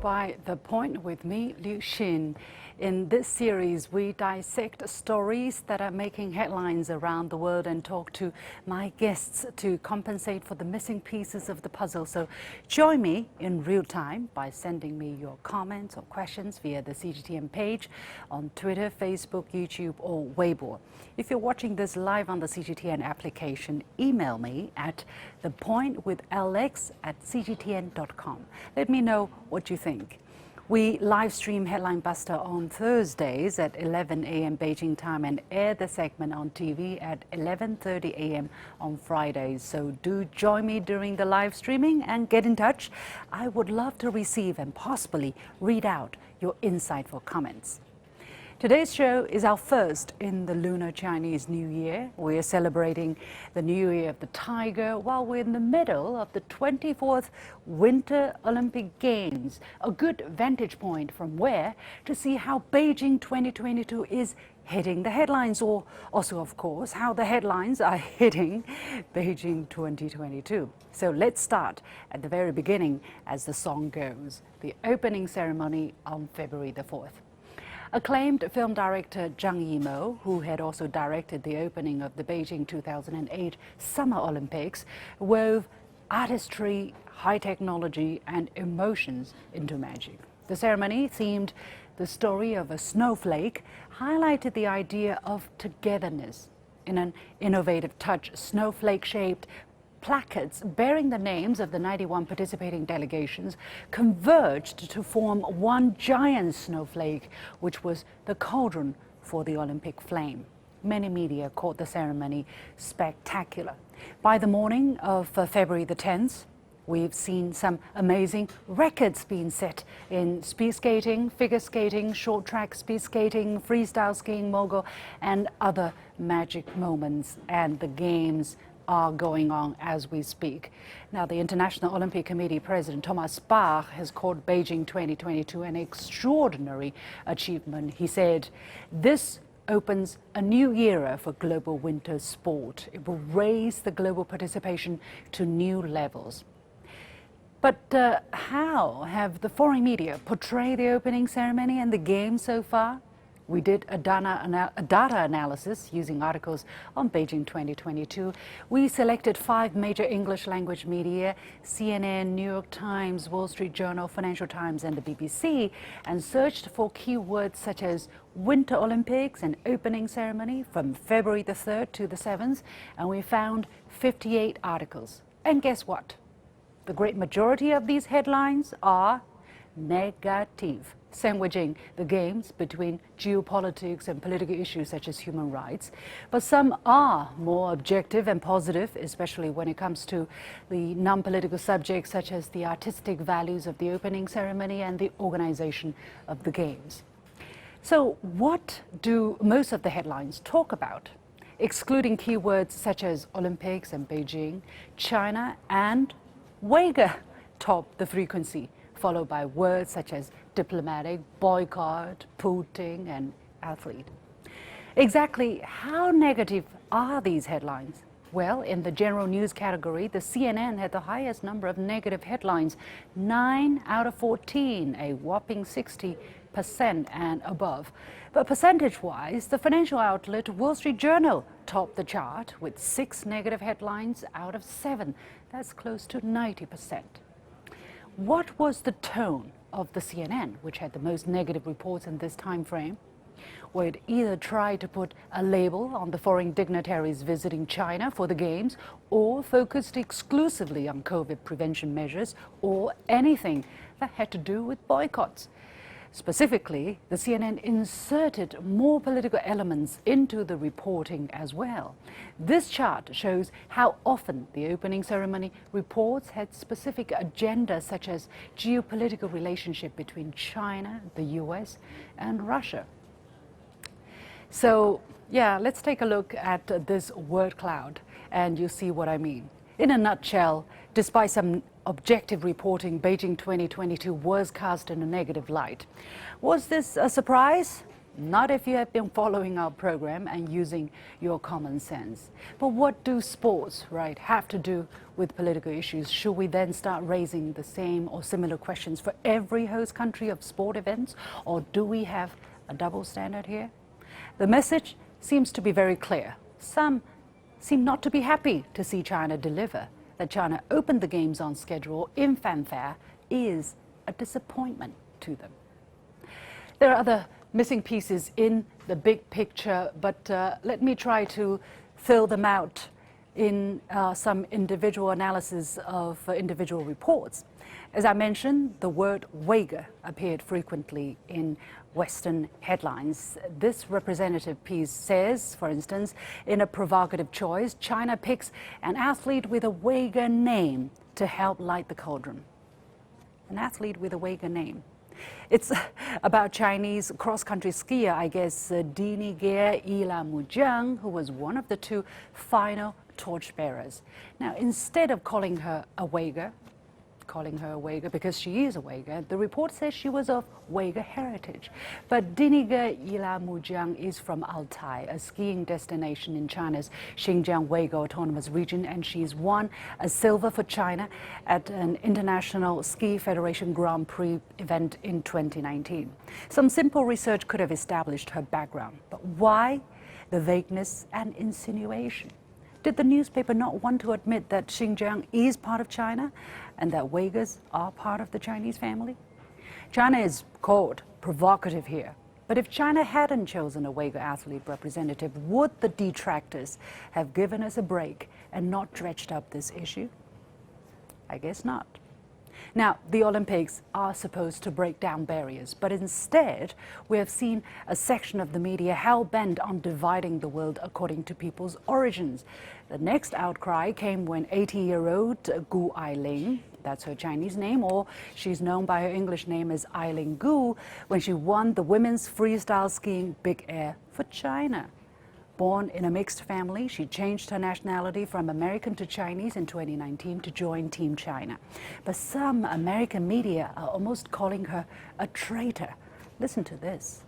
by The Point with me, Liu Xin. In this series, we dissect stories that are making headlines around the world and talk to my guests to compensate for the missing pieces of the puzzle. So join me in real time by sending me your comments or questions via the CGTN page on Twitter, Facebook, YouTube, or Weibo. If you're watching this live on the CGTN application, email me at thepointwithlx@cgtn.com. Let me know what you think. We live stream Headline Buster on Thursdays at 11 a.m. Beijing time and air the segment on TV at 11:30 a.m. on Fridays. So do join me during the live streaming and get in touch. I would love to receive and possibly read out your insightful comments. Today's show is our first in the Lunar Chinese New Year. We are celebrating the New Year of the Tiger while we're in the middle of the 24th Winter Olympic Games, a good vantage point from where to see how Beijing 2022 is hitting the headlines, or also, of course, how the headlines are hitting Beijing 2022. So let's start at the very beginning as the song goes, the opening ceremony on February the 4th. Acclaimed film director Zhang Yimou, who had also directed the opening of the Beijing 2008 Summer Olympics, wove artistry, high technology, and emotions into magic. The ceremony, themed the story of a snowflake, highlighted the idea of togetherness. In an innovative touch, snowflake-shaped placards bearing the names of the 91 participating delegations converged to form one giant snowflake, which was the cauldron for the Olympic flame. Many media called the ceremony spectacular. By the morning of February the 10th, we've seen some amazing records being set in speed skating, figure skating, short track speed skating, freestyle skiing, mogul, and other magic moments. And the games are going on as we speak. Now, the International Olympic Committee President Thomas Bach has called Beijing 2022 an extraordinary achievement. He said, "This opens a new era for global winter sport. It will raise the global participation to new levels." But how have the foreign media portrayed the opening ceremony and the games so far? We did a data analysis using articles on Beijing 2022. We selected 5 major English language media, CNN, New York Times, Wall Street Journal, Financial Times, and the BBC, and searched for keywords such as Winter Olympics and opening ceremony from February the 3rd to the 7th, and we found 58 articles. And guess what? The great majority of these headlines are negative, sandwiching the games between geopolitics and political issues such as human rights. But some are more objective and positive, especially when it comes to the non-political subjects such as the artistic values of the opening ceremony and the organization of the games. So what do most of the headlines talk about? Excluding keywords such as Olympics and Beijing, China and Uyghur top the frequency, followed by words such as diplomatic, boycott, Putin, and athlete. Exactly how negative are these headlines? Well, in the general news category, the CNN had the highest number of negative headlines, 9 out of 14, a whopping 60% and above. But percentage-wise, the financial outlet Wall Street Journal topped the chart with 6 negative headlines out of 7. That's close to 90%. What was the tone of the CNN, which had the most negative reports in this time frame? Well, it either tried to put a label on the foreign dignitaries visiting China for the Games, or focused exclusively on COVID prevention measures, or anything that had to do with boycotts. Specifically, the CNN inserted more political elements into the reporting as well. This chart shows how often the opening ceremony reports had specific agendas such as geopolitical relationship between China, the US, and Russia. So, yeah, let's take a look at this word cloud and you'll see what I mean. In a nutshell, despite some objective reporting, Beijing 2022 was cast in a negative light. Was this a surprise? Not if you have been following our program and using your common sense. But what do sports, right, have to do with political issues? Should we then start raising the same or similar questions for every host country of sport events? Or do we have a double standard here? The message seems to be very clear. Some seem not to be happy to see China deliver. That China opened the games on schedule in fanfare is a disappointment to them. There are other missing pieces in the big picture, but let me try to fill them out in some individual analysis of individual reports. As I mentioned, the word Uyghur appeared frequently in Western headlines. This representative piece says, for instance, in a provocative choice, China picks an athlete with a Uyghur name to help light the cauldron. An athlete with a Uyghur name. It's about Chinese cross-country skier, I guess, Dinige Yilamujang, who was one of the two final torchbearers. Now, instead of calling her a Uyghur because she is a Uyghur, the report says she was of Uyghur heritage. But Dinige Yilamujang is from Altai, a skiing destination in China's Xinjiang Uyghur Autonomous Region, and she's won a silver for China at an International Ski Federation Grand Prix event in 2019. Some simple research could have established her background, but why the vagueness and insinuation? Did the newspaper not want to admit that Xinjiang is part of China and that Uyghurs are part of the Chinese family? China is called provocative here. But if China hadn't chosen a Uyghur athlete representative, would the detractors have given us a break and not dredged up this issue? I guess not. Now, the Olympics are supposed to break down barriers, but instead, we have seen a section of the media hell-bent on dividing the world according to people's origins. The next outcry came when 80-year-old Gu Ailing, that's her Chinese name, or she's known by her English name as Ailing Gu, when she won the women's freestyle skiing big air for China. Born in a mixed family, she changed her nationality from American to Chinese in 2019 to join Team China. But some American media are almost calling her a traitor. Listen to this.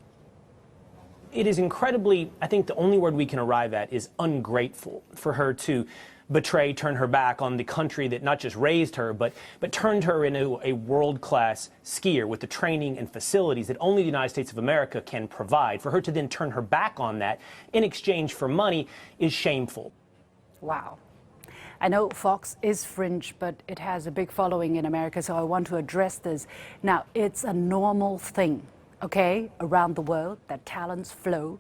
It is incredibly, I think the only word we can arrive at is ungrateful for her to betray, turn her back on the country that not just raised her, but turned her into a world-class skier with the training and facilities that only the United States of America can provide. For her to then turn her back on that in exchange for money is shameful. Wow. I know Fox is fringe, but it has a big following in America, so I want to address this. Now, it's a normal thing, okay, around the world that talents flow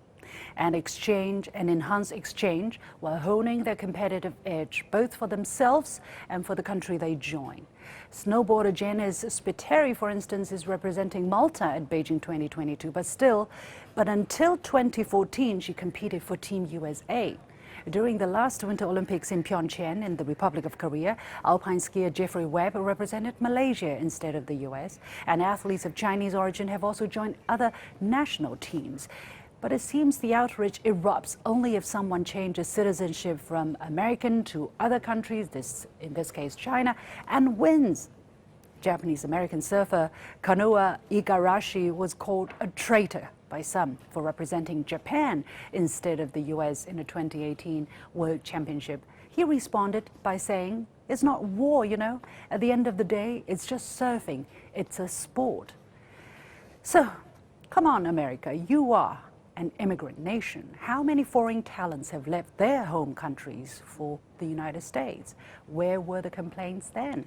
and exchange and enhance exchange while honing their competitive edge, both for themselves and for the country they join. Snowboarder Janice Spiteri, for instance, is representing Malta at Beijing 2022, but until 2014, she competed for Team USA. During the last Winter Olympics in Pyeongchang in the Republic of Korea, alpine skier Jeffrey Webb represented Malaysia instead of the US, and athletes of Chinese origin have also joined other national teams. But it seems the outrage erupts only if someone changes citizenship from American to other countries, in this case China, and wins. Japanese-American surfer Kanoa Igarashi was called a traitor by some for representing Japan instead of the US in the 2018 World Championship. He responded by saying, "It's not war, you know. At the end of the day, it's just surfing. It's a sport." So, come on, America, you are an immigrant nation. How many foreign talents have left their home countries for the United States? Where were the complaints then?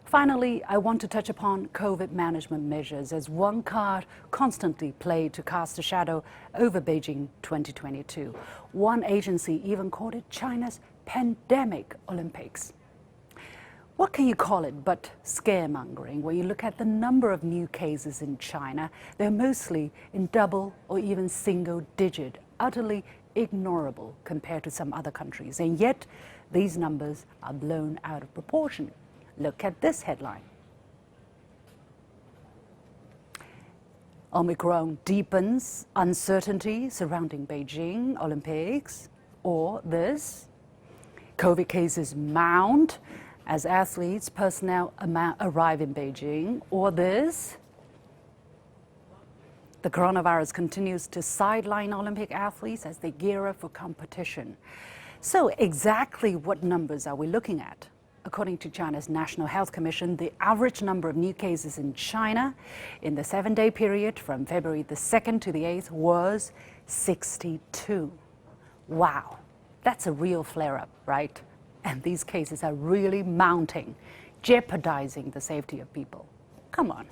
Finally, I want to touch upon COVID management measures as one card constantly played to cast a shadow over Beijing 2022. One agency even called it China's pandemic Olympics. What can you call it but scaremongering? When you look at the number of new cases in China, they're mostly in double or even single digit, utterly ignorable compared to some other countries. And yet, these numbers are blown out of proportion. Look at this headline. Omicron deepens uncertainty surrounding Beijing Olympics. Or this, COVID cases mount as athletes, personnel arrive in Beijing. Or this, The coronavirus continues to sideline Olympic athletes as they gear up for competition. So exactly what numbers are we looking at? According to China's National Health Commission, the average number of new cases in China in the 7-day period from February the 2nd to the 8th was 62. Wow, that's a real flare-up, right? And these cases are really mounting, jeopardizing the safety of people. Come on.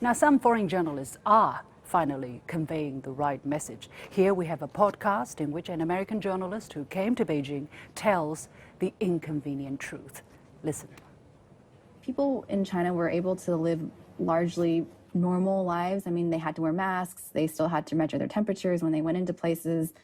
Now, some foreign journalists are finally conveying the right message. Here we have a podcast in which an American journalist who came to Beijing tells the inconvenient truth. Listen. People in China were able to live largely normal lives. I mean, they had to wear masks. They still had to measure their temperatures when they went into places.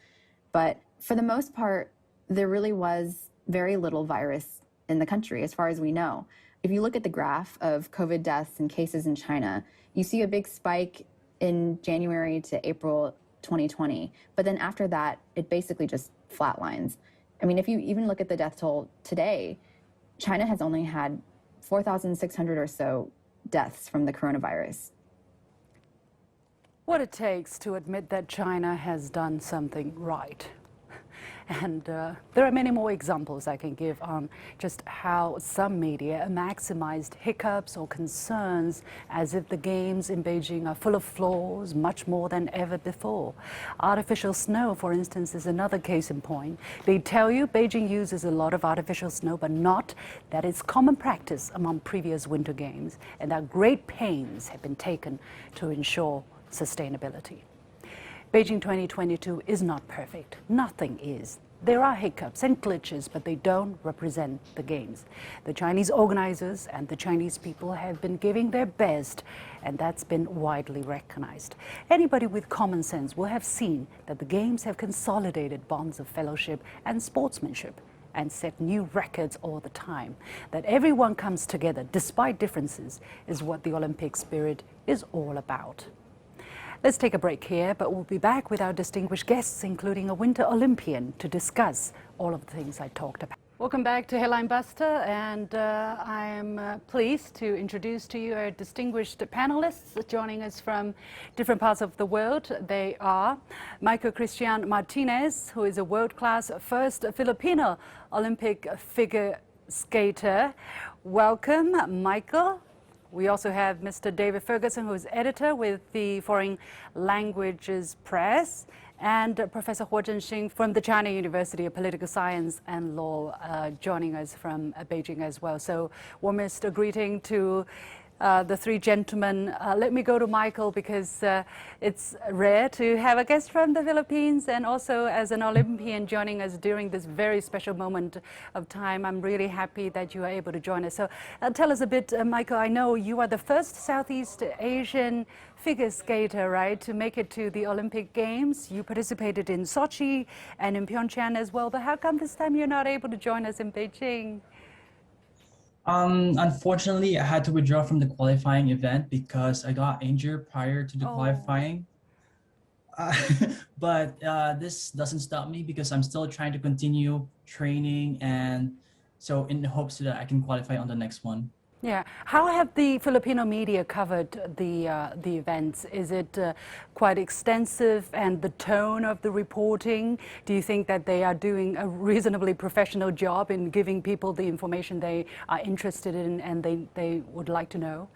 But for the most part, there really was very little virus in the country, as far as we know. If you look at the graph of COVID deaths and cases in China, you see a big spike in January to April 2020. But then after that, it basically just flatlines. I mean, if you even look at the death toll today, China has only had 4,600 or so deaths from the coronavirus. What it takes to admit that China has done something right. And there are many more examples I can give on just how some media maximized hiccups or concerns as if the games in Beijing are full of flaws, much more than ever before. Artificial snow, for instance, is another case in point. They tell you Beijing uses a lot of artificial snow, but not that it's common practice among previous winter games, and that great pains have been taken to ensure sustainability. Beijing 2022 is not perfect. Nothing is. There are hiccups and glitches, but they don't represent the games. The Chinese organizers and the Chinese people have been giving their best, and that's been widely recognized. Anybody with common sense will have seen that the games have consolidated bonds of fellowship and sportsmanship and set new records all the time. That everyone comes together despite differences is what the Olympic spirit is all about. Let's take a break here, but we'll be back with our distinguished guests, including a Winter Olympian, to discuss all of the things I talked about. Welcome back to Headline Buster, and I'm pleased to introduce to you our distinguished panelists joining us from different parts of the world. They are Michael Christian Martinez, who is a world-class first Filipino Olympic figure skater. Welcome, Michael. We also have Mr. David Ferguson, who is editor with the Foreign Languages Press, and Professor Huo Zhengxin from the China University of Political Science and Law, joining us from Beijing as well. So, warmest greeting to the three gentlemen. Let me go to Michael because it's rare to have a guest from the Philippines and also as an Olympian joining us during this very special moment of time. I'm really happy that you are able to join us. So tell us a bit, Michael, I know you are the first Southeast Asian figure skater, right, to make it to the Olympic Games. You participated in Sochi and in Pyeongchang as well, but how come this time you're not able to join us in Beijing? Unfortunately, I had to withdraw from the qualifying event because I got injured prior to the qualifying. But this doesn't stop me because I'm still trying to continue training, and so in the hopes that I can qualify on the next one. Yeah. How have the Filipino media covered the events? Is it quite extensive, and the tone of the reporting? Do you think that they are doing a reasonably professional job in giving people the information they are interested in and they would like to know?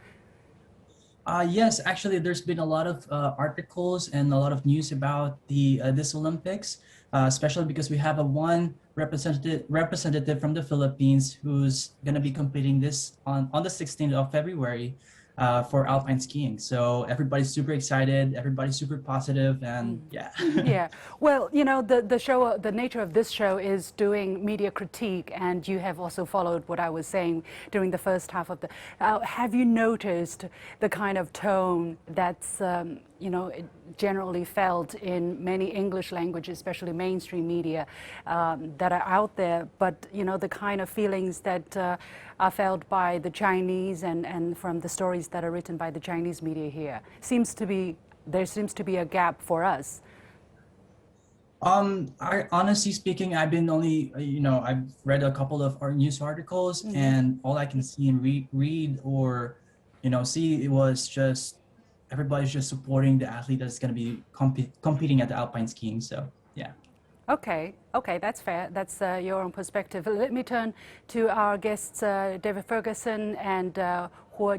Yes, actually, there's been a lot of articles and a lot of news about this Olympics, especially because we have one representative from the Philippines who's going to be competing this on the 16th of February for alpine skiing. So everybody's super excited, everybody's super positive, and yeah. Yeah. Well, you know, the show, the nature of this show is doing media critique, and you have also followed what I was saying during the first half of the. Have you noticed the kind of tone that's, you know, generally felt in many English languages, especially mainstream media that are out there, but, you know, the kind of feelings that are felt by the Chinese and from the stories that are written by the Chinese media here? There seems to be a gap for us. Honestly speaking, I've been only, I've read a couple of our news articles, and all I can see and read or, see, it was just everybody's just supporting the athlete that's going to be competing at the alpine skiing. So yeah. Okay, that's fair. That's your own perspective. Let me turn to our guests, David Ferguson and Huo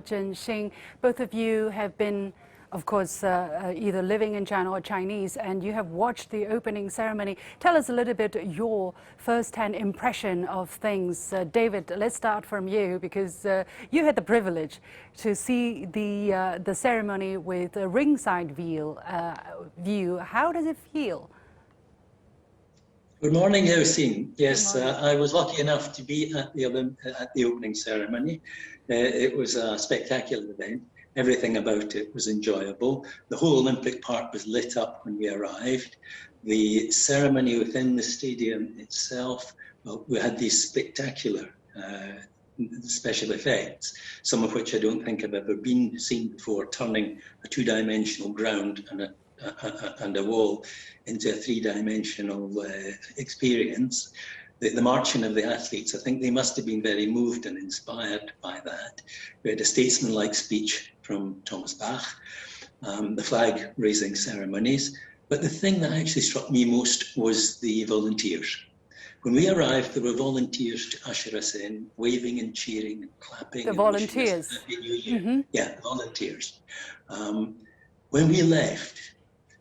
Zhengxin. Both of you have been, of course, either living in China or Chinese, and you have watched the opening ceremony. Tell us a little bit your first-hand impression of things. David, let's start from you, because you had the privilege to see the ceremony with a ringside view. How does it feel? Good morning, Yasin. Yes, I was lucky enough to be at the opening ceremony. It was a spectacular event. Everything about it was enjoyable. The whole Olympic Park was lit up when we arrived. The ceremony within the stadium itself, well, we had these spectacular special effects, some of which I don't think I've ever seen before, turning a two-dimensional ground and a wall into a three-dimensional experience. The marching of the athletes, I think they must have been very moved and inspired by that. We had a statesmanlike speech from Thomas Bach, the flag raising ceremonies. But the thing that actually struck me most was the volunteers. When we arrived, there were volunteers to usher us in, waving and cheering and clapping. The volunteers. Happy New Year. Mm-hmm. Yeah, volunteers. When we left,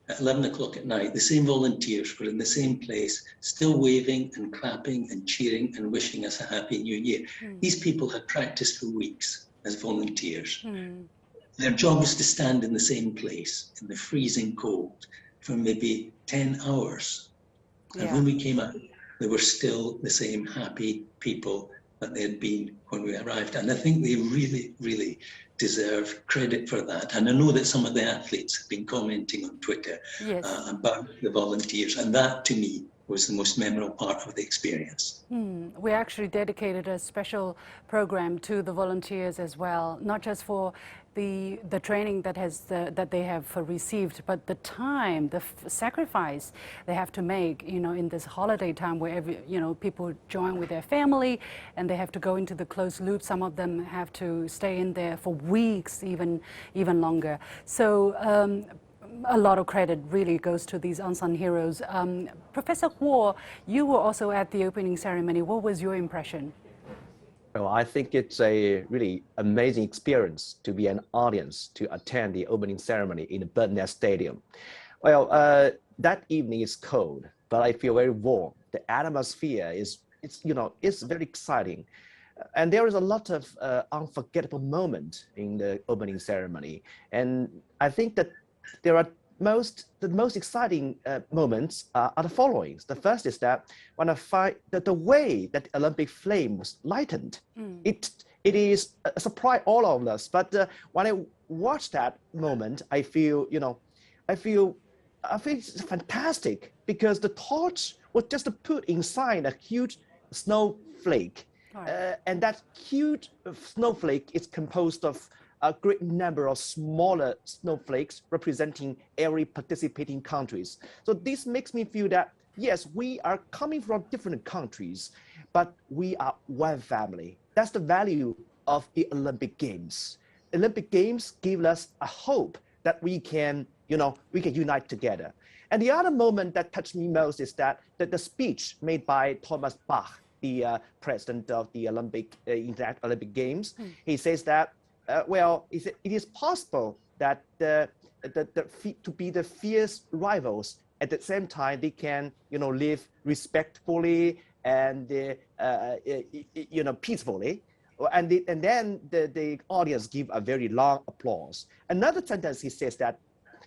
at 11 o'clock at night, the same volunteers were in the same place, still waving and clapping and cheering and wishing us a happy new year. These people had practiced for weeks as volunteers. Their job was to stand in the same place in the freezing cold for maybe 10 hours. And when we came out, they were still the same happy people that they had been when we arrived. And I think they really, really deserve credit for that. And I know that some of the athletes have been commenting on Twitter about the volunteers. And that, to me, was the most memorable part of the experience. We actually dedicated a special program to the volunteers as well, not just for the training that they have received, but the time, the sacrifice they have to make, in this holiday time where people join with their family and they have to go into the closed loop. Some of them have to stay in there for weeks, even longer. So a lot of credit really goes to these unsung heroes. Professor Huo, you were also at the opening ceremony. What was your impression? Well, I think it's a really amazing experience to be an audience to attend the opening ceremony in the Bird Nest Stadium. Well, that evening is cold, but I feel very warm. The atmosphere it's very exciting. And there is a lot of unforgettable moments in the opening ceremony. And I think that there are the most exciting moments are the following. The first is that when I find that the way that the Olympic flame was lightened, it is a surprise all of us. But when I watch that moment, I feel it's fantastic, because the torch was just put inside a huge snowflake, and that huge snowflake is composed of a great number of smaller snowflakes representing every participating countries. So this makes me feel that, yes, we are coming from different countries, but we are one family. That's the value of the Olympic Games. Olympic Games give us a hope that we can unite together. And the other moment that touched me most is that the speech made by Thomas Bach, the president of the International Olympic Games. He says that it is possible that to be the fierce rivals, at the same time they can live respectfully and peacefully, and then the audience give a very long applause. Another sentence, he says that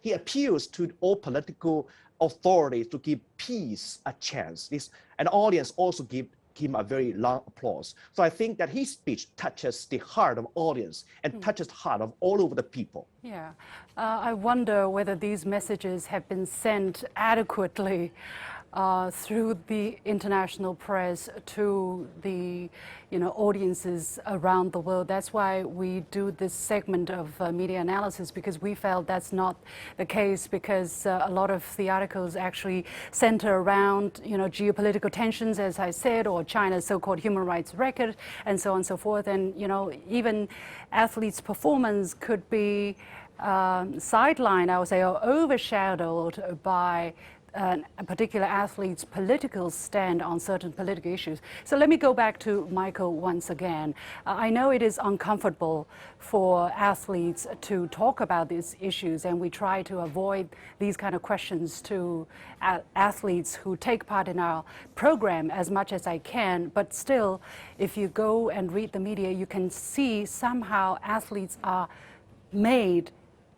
he appeals to all political authorities to give peace a chance. And the audience also give him a very long applause. So I think that his speech touches the heart of audience and touches the heart of all over the people. Yeah, I wonder whether these messages have been sent adequately through the international press to the audiences around the world. That's why we do this segment of media analysis, because we felt that's not the case, because a lot of the articles actually center around geopolitical tensions, as I said, or China's so-called human rights record, and so on and so forth. And even athletes' performance could be sidelined, I would say, or overshadowed by a particular athlete's political stand on certain political issues. So let me go back to Michael once again. I know it is uncomfortable for athletes to talk about these issues, and we try to avoid these kind of questions to athletes who take part in our program as much as I can. But still, if you go and read the media, you can see somehow athletes are made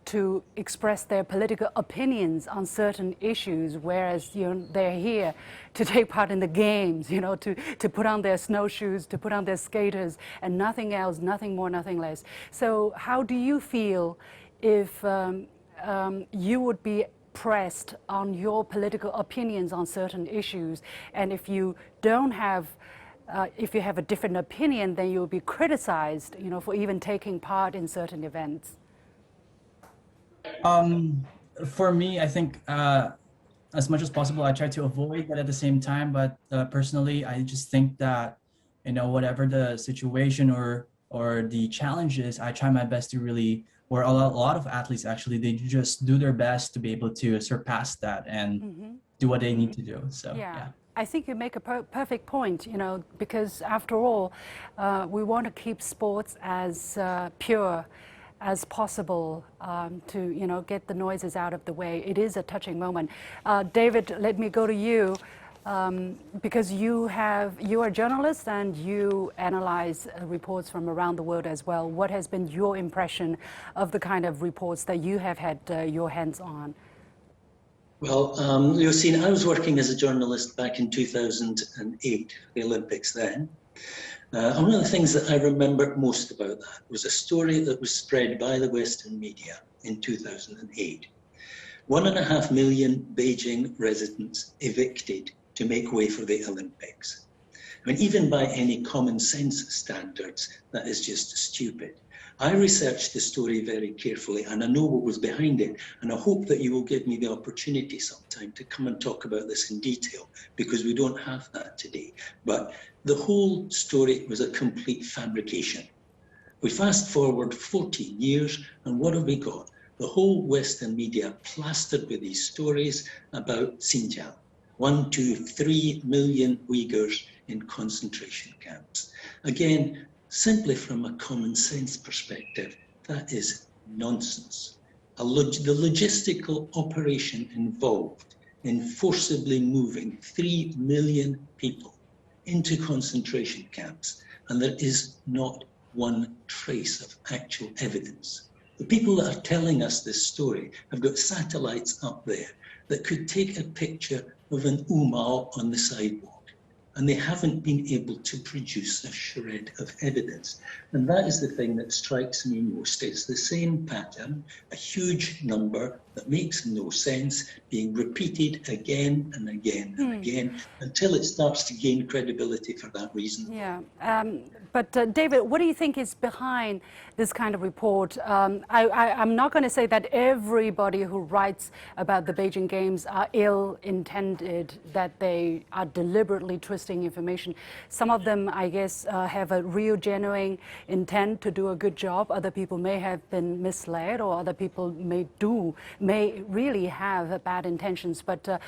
to express their political opinions on certain issues, whereas they're here to take part in the games, to put on their snowshoes, to put on their skaters, and nothing else, nothing more, nothing less. So how do you feel if you would be pressed on your political opinions on certain issues, and if you don't have if you have a different opinion, then you'll be criticized, for even taking part in certain events? For me, I think as much as possible, I try to avoid that at the same time. But personally, I just think that, whatever the situation or the challenge is, I try my best to really, or a lot of athletes actually, they just do their best to be able to surpass that and do what they need to do. So yeah. I think you make a perfect point, because after all, we want to keep sports as pure as possible, to get the noises out of the way. It is a touching moment. David, let me go to you, because you are a journalist and you analyze reports from around the world as well. What has been your impression of the kind of reports that you have had your hands on? Well, Leosine, I was working as a journalist back in 2008, the Olympics then. And one of the things that I remember most about that was a story that was spread by the Western media in 2008. 1.5 million Beijing residents evicted to make way for the Olympics. I mean, even by any common sense standards, that is just stupid. I researched the story very carefully and I know what was behind it, and I hope that you will give me the opportunity sometime to come and talk about this in detail, because we don't have that today. But the whole story was a complete fabrication. We fast forward 14 years and what have we got? The whole Western media plastered with these stories about Xinjiang. 1, 2, 3 million Uyghurs in concentration camps. Again, simply from a common sense perspective, that is nonsense. The logistical operation involved in forcibly moving 3 million people into concentration camps, and there is not one trace of actual evidence. The people that are telling us this story have got satellites up there that could take a picture of an Umao on the sidewalk, and they haven't been able to produce a shred of evidence. And that is the thing that strikes me most. It's the same pattern, a huge number that makes no sense, being repeated again and again and again, until it starts to gain credibility for that reason. Yeah, but David, what do you think is behind this kind of report? I'm not going to say that everybody who writes about the Beijing Games are ill-intended, that they are deliberately twisting information. Some of them, I guess, have a real genuine intent to do a good job. Other people may have been misled, or other people may really have bad intentions. But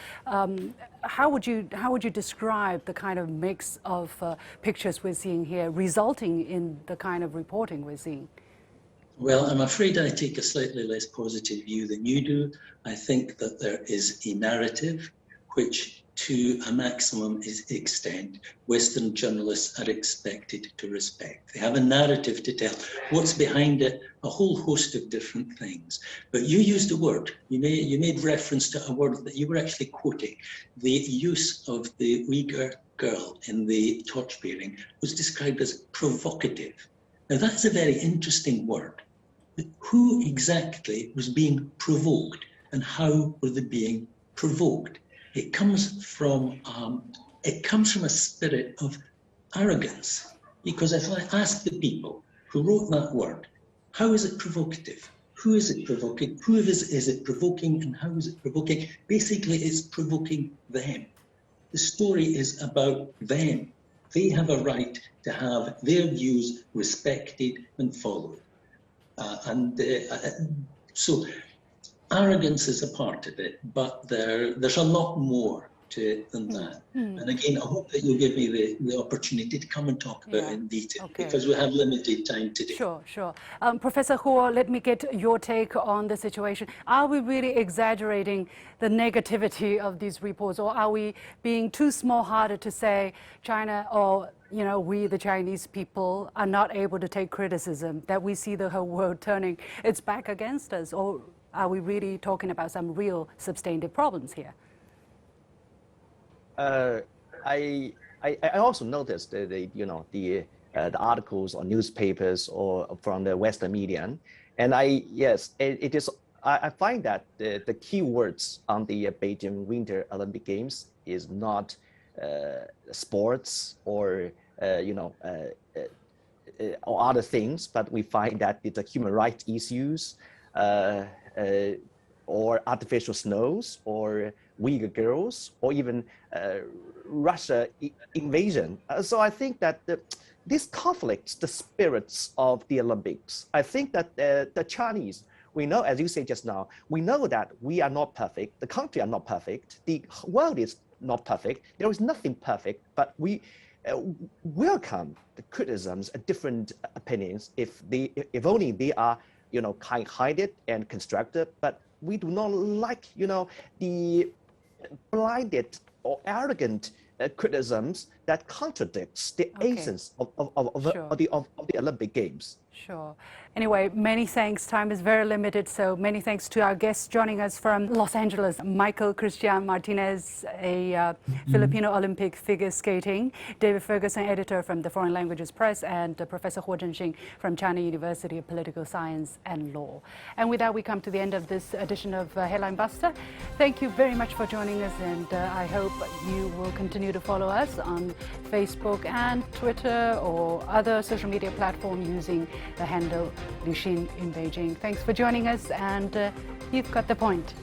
how would you describe the kind of mix of pictures we're seeing here, resulting in the kind of reporting we're seeing? Well, I'm afraid I take a slightly less positive view than you do. I think that there is a narrative which, to a maximum extent, Western journalists are expected to respect. They have a narrative to tell. What's behind it? A whole host of different things. But you used a word. You made reference to a word that you were actually quoting. The use of the Uyghur girl in the torch-bearing was described as provocative. Now, that's a very interesting word. Who exactly was being provoked, and how were they being provoked? It comes from a spirit of arrogance, because if I ask the people who wrote that word, how is it provocative? Who is it provoking? Who is it provoking, and how is it provoking? Basically, it's provoking them. The story is about them. They have a right to have their views respected and followed. So arrogance is a part of it, but there's a lot more to it than that. And again, I hope that you'll give me the opportunity to come and talk about it in detail, because we have limited time today. Sure, sure. Professor Huo, let me get your take on the situation. Are we really exaggerating the negativity of these reports, or are we being too small-hearted to say China, or we, the Chinese people, are not able to take criticism, that we see the whole world turning its back against us? Or are we really talking about some real substantive problems here? I also noticed the articles or newspapers or from the Western media, and it is. I find that the key words on the Beijing Winter Olympic Games is not sports or or other things, but we find that it's human rights issues, or artificial snows, or Uyghur girls, or even Russia invasion. So I think that this conflicts the spirits of the Olympics. I think that the Chinese, we know, as you said just now, we know that we are not perfect, the country are not perfect, the world is not perfect, there is nothing perfect, but we welcome the criticisms and different opinions if only they are kind-hearted and constructive, but we do not like the blinded or arrogant criticisms that contradicts the essence of the Olympic Games. Sure. Anyway, many thanks. Time is very limited, so many thanks to our guests joining us from Los Angeles, Michael Christian Martinez, a Filipino Olympic figure skating, David Ferguson, editor from the Foreign Languages Press, and Professor Huo Zhengxin from China University of Political Science and Law. And with that, we come to the end of this edition of Headline Buster. Thank you very much for joining us, and I hope you will continue to follow us on Facebook and Twitter or other social media platforms using the handle Lixin in Beijing. Thanks for joining us, and you've got the point.